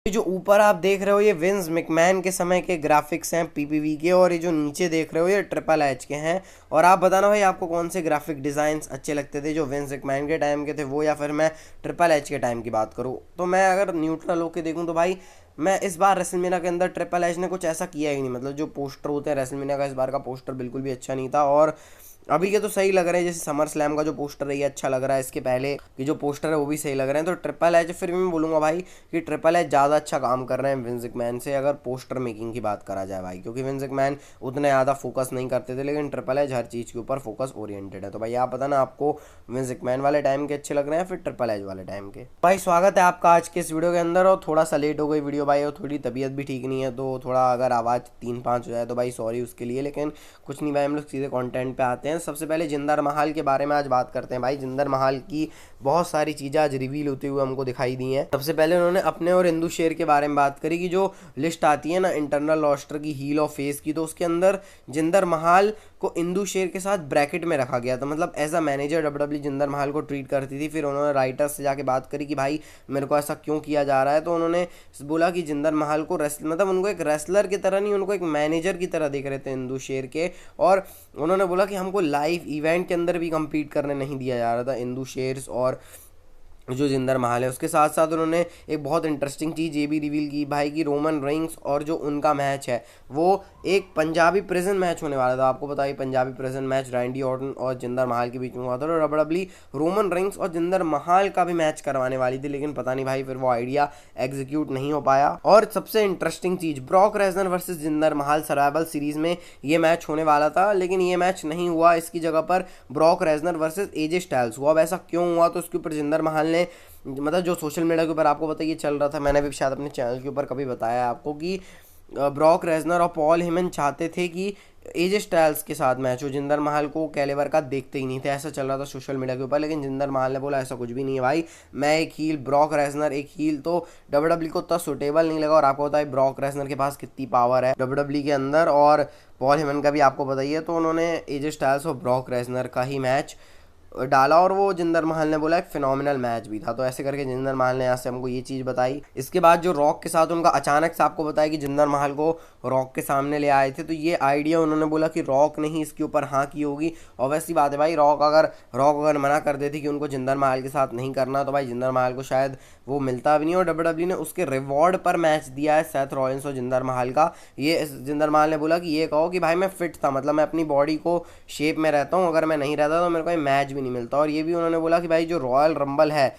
ये जो ऊपर आप देख रहे हो ये विंस मैकमैन के समय के ग्राफिक्स हैं पीपीवी के, और ये जो नीचे देख रहे हो ये ट्रिपल एच के हैं। और आप बताना भाई आपको कौन से ग्राफिक डिज़ाइंस अच्छे लगते थे, जो विंस मैकमैन के टाइम के थे वो, या फिर मैं ट्रिपल एच के टाइम की बात करूँ। तो मैं अगर न्यूट्रल होकर देखूँ तो भाई मैं इस बार रेसलमेनिया के अंदर ट्रिपल एच ने कुछ ऐसा किया ही नहीं। मतलब जो पोस्टर होते हैं रेसलमेनिया का, इस बार का पोस्टर बिल्कुल भी अच्छा नहीं था। और अभी के तो सही लग रहे हैं, जैसे समर स्लैम का जो पोस्टर है ये अच्छा लग रहा है, इसके पहले की जो पोस्टर है वो भी सही लग रहे हैं। तो ट्रिपल एच फिर भी मैं बोलूँगा भाई कि ट्रिपल एच ज़्यादा अच्छा काम कर रहे हैं विंस मैकमैन से, अगर पोस्टर मेकिंग की बात करा जाए भाई, क्योंकि विंस मैकमैन उतने ज़्यादा फोकस नहीं करते थे, लेकिन ट्रिपल एच हर चीज़ के ऊपर फोकस ओरिएंटेड है। तो भाई आप बताना आपको विंस मैकमैन वाले टाइम के अच्छे लग रहे हैं फिर ट्रिपल एच वाले टाइम के। भाई स्वागत है आपका आज के इस वीडियो के अंदर। और थोड़ा सा लेट हो गई वीडियो भाई, और थोड़ी तबीयत भी ठीक नहीं है, तो थोड़ा अगर आवाज़ 3-5 हो जाए तो भाई सॉरी उसके लिए, लेकिन कुछ नहीं भाई, हम लोग सीधे कंटेंट पे आते हैं। सबसे पहले जिंदर महाल के बारे में आज बात करते हैं भाई। जिंदर महाल की बहुत सारी चीज़ें आज रिवील होते हुए हमको दिखाई दी हैं। सबसे पहले उन्होंने अपने और इंदु शेर के बारे में बात करी कि जो लिस्ट आती है ना इंटरनल रोस्टर की हील और फेस की, तो उसके अंदर जिंदर महाल को इंदु शेर के साथ ब्रैकेट में रखा गया था। मतलब as a manager W W Jinder Mahal को ट्रीट करती थी। फिर उन्होंने राइटर्स से जाके बात करी कि भाई मेरे को ऐसा क्यों किया जा रहा है, तो उन्होंने बोला कि जिंदर महाल को मतलब उनको एक रेसलर की तरह नहीं, उनको एक मैनेजर की तरह देख रहे थे इंदु शेर के। और उन्होंने बोला कि हमको लाइव इवेंट के अंदर भी कम्पीट करने नहीं दिया जा रहा था इंदु शेर्स और जो जिंदर महाल है। उसके साथ साथ उन्होंने एक बहुत इंटरेस्टिंग चीज़ ये भी रिवील की भाई कि रोमन रेंस और जो उनका मैच है वो एक पंजाबी प्रिजन मैच होने वाला था। आपको बताइए Punjabi prison match Randy Orton और जिंदर महाल के बीच में हुआ था, और डब्ल्यूडब्ल्यू रोमन रेंस और जिंदर महाल का भी मैच करवाने वाली थी, लेकिन पता नहीं भाई फिर वो आइडिया एग्जीक्यूट नहीं हो पाया। और सबसे इंटरेस्टिंग चीज़ Brock रेजनर versus Jinder Mahal survival series में ये मैच होने वाला था, लेकिन ये मैच नहीं हुआ। इसकी जगह पर ब्रॉक रेजनर वर्सेस एजे स्टाइल्स हुआ। वैसा क्यों हुआ, तो उसके ऊपर जिंदर महाल ने मतलब जो सोशल मीडिया के ऊपर आपको बताइए चल रहा था, मैंने भी शायद अपने चैनल के ऊपर कभी बताया आपको कि ब्रॉक रेजनर और पॉल हेमन चाहते थे कि एजे स्टाइल्स के साथ मैच हो। जिंदर महाल को कैलिबर का देखते ही नहीं थे, ऐसा चल रहा था सोशल मीडिया के ऊपर। लेकिन जिंदर महाल ने बोला ऐसा कुछ भी नहीं है भाई, मैं एक हील, ब्रॉक रेजनर एक हील, तो डब्ल्यूडब्ल्यू को उतना सुटेबल नहीं लगा। और आपको बताइए ब्रॉक रेजनर के पास कितनी पावर है डब्ल्यूडब्ल्यू के अंदर, और पॉल हेमन का भी आपको बताइए। तो उन्होंने एजे स्टाइल्स और ब्रॉक रेजनर का ही मैच डाला, और वो जिंदर महल ने बोला एक फिनोमिनल मैच भी था। तो ऐसे करके जिंदर महल ने यहाँ से हमको ये चीज़ बताई। इसके बाद जो रॉक के साथ उनका अचानक से आपको बताया कि जिंदर महल को रॉक के सामने ले आए थे, तो ये आइडिया उन्होंने बोला कि रॉक ने ही इसके ऊपर हाँ की होगी। और वैसी बात है भाई, रॉक अगर मना कर देती कि उनको जिंदर महल के साथ नहीं करना, तो भाई जिंदर महल को शायद वो मिलता भी नहीं। और डब्ल्यूडब्ल्यू ने उसके रिवॉर्ड पर मैच दिया है सेथ रॉलिंस और जिंदर महल का। ये जिंदर महल ने बोला कि ये कहो कि भाई मैं फिट था, मतलब मैं अपनी बॉडी को शेप में रहता हूँ, अगर मैं नहीं रहता तो मेरे को मैच भी नहीं मिलता। और ये भी उन्होंने बोला कि भाई जो रॉयल रंबल है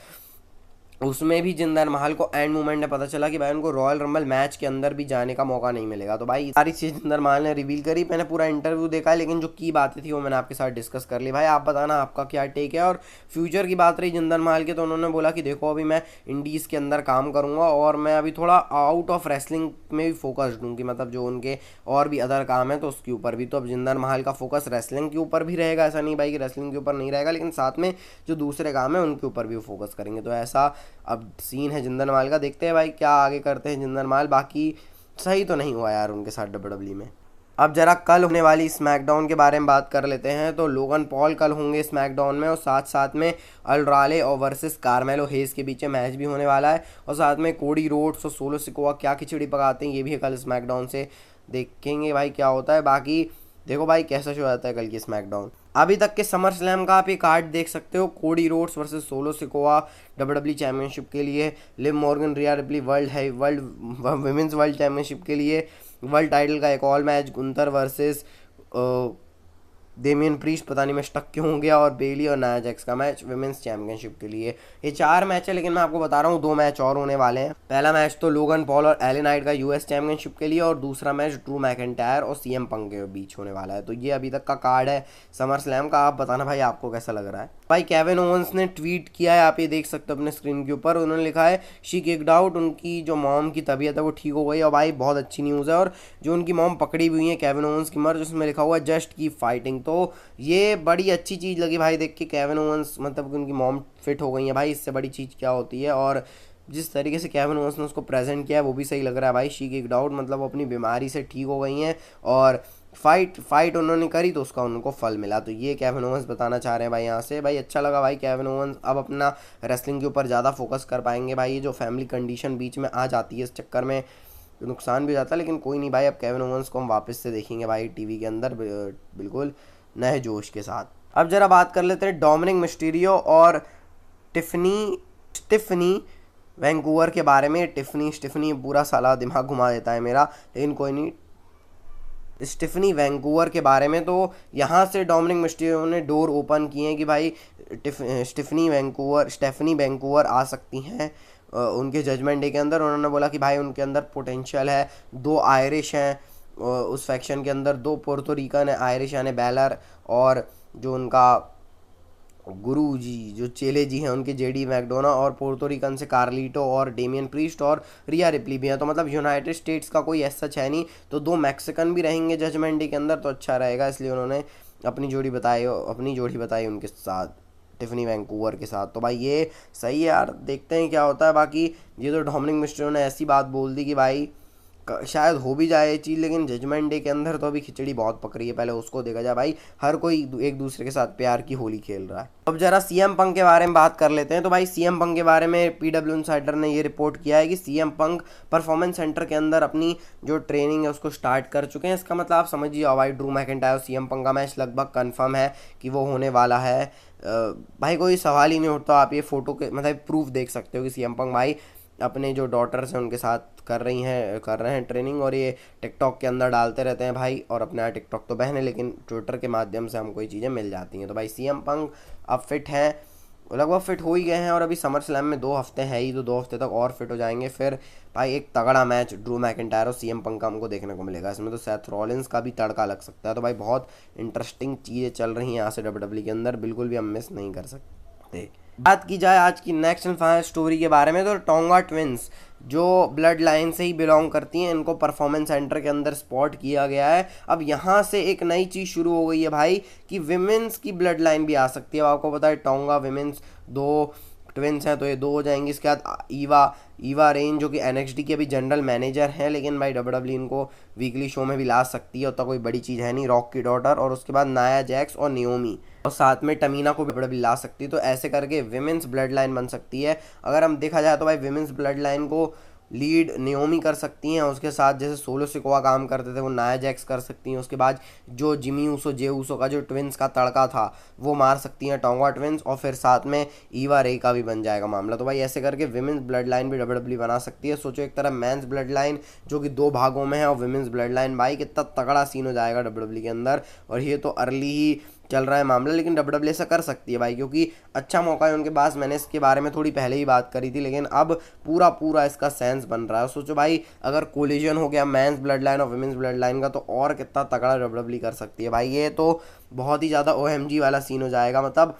उसमें भी जिंदर महल को एंड मोमेंट में पता चला कि भाई उनको रॉयल रंबल मैच के अंदर भी जाने का मौका नहीं मिलेगा। तो भाई सारी चीज़ जिंदर महल ने रिवील करी। मैंने पूरा इंटरव्यू देखा, लेकिन जो की बातें थी वो मैंने आपके साथ डिस्कस कर ली। भाई आप बताना आपका क्या टेक है। और फ्यूचर की बात रही जिंदर महल के, तो उन्होंने बोला कि देखो अभी मैं इंडीज़ के अंदर काम करूँगा, और मैं अभी थोड़ा आउट ऑफ रेसलिंग में भी फोकस दूँ, कि मतलब जो उनके और भी अदर काम है तो उसके ऊपर भी। तो अब जिंदर महल का फोकस रेसलिंग के ऊपर भी रहेगा, ऐसा नहीं भाई कि रेसलिंग के ऊपर नहीं रहेगा, लेकिन साथ में जो दूसरे काम है उनके ऊपर भी वो फोकस करेंगे। तो ऐसा अब सीन है जिंदर महल का। देखते हैं भाई क्या आगे करते हैं जिंदर महल। बाकी सही तो नहीं हुआ यार उनके साथ डब्ल्यूडब्ल्यू में। अब जरा कल होने वाली स्मैकडाउन के बारे में बात कर लेते हैं। तो लोगन पॉल कल होंगे स्मैकडाउन में, और साथ साथ में अल्ड्राले और वर्सेस कार्मेलो हेज के बीच में मैच भी होने वाला है। और साथ में कोडी रोड्स और सोलो सिकोआ क्या खिचड़ी पकाते हैं ये भी कल स्मैकडाउन से देखेंगे भाई क्या होता है। बाकी देखो भाई कैसा शो आता है कल की स्मैकडाउन। अभी तक के समर स्लैम का आप ये कार्ड देख सकते हो। Cody Rhodes versus Solo Sikoa WW championship के लिए, Liv Morgan Rhea Ripley world women's world championship के लिए, वर्ल्ड टाइटल का एक all match Gunther versus Damian Priest, पता नहीं मैं स्टक क्यों हो गया, और बेली और नाया जैक्स का मैच विमेंस चैंपियनशिप के लिए। ये 4 मैच है, लेकिन मैं आपको बता रहा हूँ 2 मैच और होने वाले हैं। पहला मैच तो लोगन पॉल और एले नाइट का यूएस चैंपियनशिप के लिए, और दूसरा मैच ड्रू मैकिंटायर और सीएम पंक के बीच होने वाला है। तो ये अभी तक का कार्ड है समर स्लैम का। आप बताना भाई आपको कैसा लग रहा है। भाई केविन ओवंस ने ट्वीट किया है, आप ये देख सकते हो अपने स्क्रीन के ऊपर। उन्होंने लिखा है शी किक्ड आउट, उनकी जो मॉम की तबीयत है वो ठीक हो गई। और भाई बहुत अच्छी न्यूज़ है। और जो उनकी मॉम पकड़ी हुई है केविन ओवंस की मर्ज, उसमें लिखा हुआ है जस्ट कीप फाइटिंग। तो ये बड़ी अच्छी चीज़ लगी भाई देख के। केविन ओवंस मतलब कि उनकी मॉम फिट हो गई है भाई, इससे बड़ी चीज़ क्या होती है। और जिस तरीके से केविन ओवंस ने उसको प्रेजेंट किया है वो भी सही लग रहा है भाई। शी किक्ड आउट मतलब वो अपनी बीमारी से ठीक हो गई हैं, और फाइट उन्होंने करी तो उसका उनको फल मिला। तो ये केविन ओवेंस बताना चाह रहे हैं भाई यहाँ से। भाई अच्छा लगा भाई, केविन ओवेंस अब अपना रेसलिंग के ऊपर ज़्यादा फोकस कर पाएंगे भाई। ये जो फैमिली कंडीशन बीच में आ जाती है इस चक्कर में नुकसान भी हो जाता है, लेकिन कोई नहीं भाई, अब केविन ओवेंस को हम वापस से देखेंगे भाई टीवी के अंदर बिल्कुल नए जोश के साथ। अब जरा बात कर लेते हैं डोमिनिक मिस्टीरियो और स्टिफनी वैंकूवर के बारे में। स्टिफनी पूरा साला दिमाग घुमा देता है मेरा, लेकिन कोई नहीं। स्टिफनी वैंकूवर के बारे में तो यहाँ से डोमिनिक मिस्टीरियो ने डोर ओपन किए हैं कि भाई स्टेफनी वैंकूवर आ सकती हैं उनके जजमेंट डे के अंदर। उन्होंने बोला कि भाई उनके अंदर पोटेंशियल है। 2 आयरिश हैं उस फैक्शन के अंदर, 2 पोर्तो रिकन है आयरिश यानी बैलर, और जो उनका गुरु जी जो चेले जी हैं उनके जेडी मैकडोना, और पोर्तो रिकन से कार्लिटो और डेमियन प्रीस्ट और रिया रिप्ली भी हैं। तो मतलब यूनाइटेड स्टेट्स का कोई ऐसा सच है नहीं। तो 2 मैक्सिकन भी रहेंगे जजमेंट डे के अंदर तो अच्छा रहेगा, इसलिए उन्होंने अपनी जोड़ी बताई उनके साथ, टिफनी वैंकूवर के साथ। तो भाई ये सही है यार, देखते हैं क्या होता है। बाकी ये तो डोमिनिक मिस्टीरियो ने ऐसी बात बोल दी कि भाई शायद हो भी जाए ये चीज़, लेकिन जजमेंट डे के अंदर तो अभी खिचड़ी बहुत पक रही है, पहले उसको देखा जाए भाई। हर कोई एक दूसरे के साथ प्यार की होली खेल रहा है। अब जरा सीएम पंक के बारे में बात कर लेते हैं। तो भाई सीएम पंक के बारे में पीडब्ल्यू इनसाइडर ने ये रिपोर्ट किया है कि सीएम पंक परफॉर्मेंस सेंटर के अंदर अपनी जो ट्रेनिंग है उसको स्टार्ट कर चुके हैं। इसका मतलब आप समझिए भाई, ड्रू मैकिंटायर और सीएम पंक का मैच लगभग कन्फर्म है कि वो होने वाला है। भाई कोई सवाल ही नहीं उठता। आप ये फोटो के मतलब प्रूफ देख सकते हो कि सीएम पंक भाई अपने जो डॉटर्स हैं उनके साथ कर रहे हैं ट्रेनिंग, और ये टिकटॉक के अंदर डालते रहते हैं भाई। और अपना टिकटॉक तो बहन है, लेकिन ट्विटर के माध्यम से हमको ये चीज़ें मिल जाती हैं। तो भाई सीएम पंक अब फिट हैं, लगभग फिट हो ही गए हैं, और अभी समर स्लैम में 2 हफ्ते हैं ही, तो 2 हफ्ते तक और फिट हो जाएंगे। फिर भाई एक तगड़ा मैच ड्रू मैकिंटायर और सीएम पंक का हमको देखने को मिलेगा। इसमें तो सेथ रॉलिंस का भी तड़का लग सकता है। तो भाई बहुत इंटरेस्टिंग चीज़ें चल रही हैं यहाँ से डब्ल्यूडब्ल्यू के अंदर, बिल्कुल भी हम मिस नहीं कर सकते। बात की जाए आज की नेक्स्ट एंड फाइनल स्टोरी के बारे में, तो टोंगा ट्विंस जो ब्लड लाइन से ही बिलोंग करती हैं, इनको परफॉर्मेंस सेंटर के अंदर स्पॉट किया गया है। अब यहाँ से एक नई चीज़ शुरू हो गई है भाई कि विमेंस की ब्लड लाइन भी आ सकती है। अब आपको पता है टोंगा विमेंस 2 ट्विंस हैं, तो ये 2 हो जाएंगी। इसके बाद ईवा रेन जो कि एनएक्सडी की अभी जनरल मैनेजर हैं, लेकिन भाई डब्ल्यूडब्ल्यू इनको वीकली शो में भी ला सकती है, उतना कोई बड़ी चीज़ है नहीं। रॉक की डॉटर, और उसके बाद नाया जैक्स और नियोमी, और साथ में टमीना को भी डब्ल्यूडब्ल्यू ला सकती है। तो ऐसे करके विमेंस ब्लड लाइन बन सकती है। अगर हम देखा जाए तो भाई विमेंस ब्लड लाइन को लीड नियोमी कर सकती हैं, उसके साथ जैसे सोलो सिकोआ काम करते थे वो नाया जैक्स कर सकती हैं। उसके बाद जो जिमी ऊसो जे ऊसो का जो ट्विंस का तड़का था वो मार सकती हैं टोंगा ट्विंस, और फिर साथ में ईवा रे का भी बन जाएगा मामला। तो भाई ऐसे करके विमेंस ब्लड लाइन भी डब्ल्यूडब्ल्यू बना सकती है। सोचो एक तरह मेंस ब्लड लाइन जो कि 2 भागों में है, और विमेंस ब्लड लाइन, भाई कितना तगड़ा सीन हो जाएगा डब्ल्यूडब्ल्यू के अंदर। और ये तो अर्ली ही चल रहा है मामला, लेकिन डब्ल्यूडब्ल्यू ऐसा कर सकती है भाई, क्योंकि अच्छा मौका है उनके पास। मैंने इसके बारे में थोड़ी पहले ही बात करी थी, लेकिन अब पूरा इसका सेंस बन रहा है। सोचो भाई अगर कोलिजन हो गया मेंस ब्लड लाइन और विमेंस ब्लड लाइन का, तो और कितना तगड़ा डब्ल्यूडब्ल्यू कर सकती है भाई। ये तो बहुत ही ज़्यादा ओएमजी वाला सीन हो जाएगा। मतलब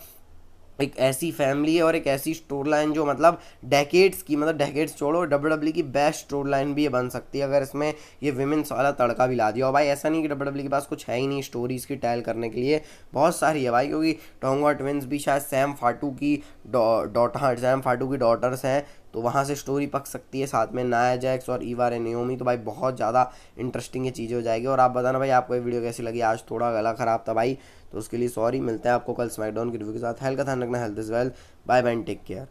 एक ऐसी फैमिली है और एक ऐसी स्टोरी लाइन जो मतलब डेकेड्स छोड़ो, डब्ल्यूडब्ल्यू की बेस्ट स्टोरी लाइन भी ये बन सकती है अगर इसमें ये विमेंस वाला तड़का भी ला दिया। और भाई ऐसा नहीं कि डब्ल्यूडब्ल्यू के पास कुछ है ही नहीं स्टोरीज़ की टेल करने के लिए, बहुत सारी है भाई। क्योंकि टोंगा ट्विंस भी शायद सैम फाटू की डॉटर्स हैं, तो वहाँ से स्टोरी पक सकती है। साथ में नाया जैक्स और ईवा रे नियोमी, तो भाई बहुत ज़्यादा इंटरेस्टिंग ये चीज़ें हो जाएगी। और आप बताना भाई आपको ये वीडियो कैसी लगी। आज थोड़ा गला ख़राब था भाई, तो उसके लिए सॉरी। मिलते हैं आपको कल स्मैकडाउन की रिव्यू के साथ। हेल्थ का ध्यान रखना, health is wealth. Bye bye, take care.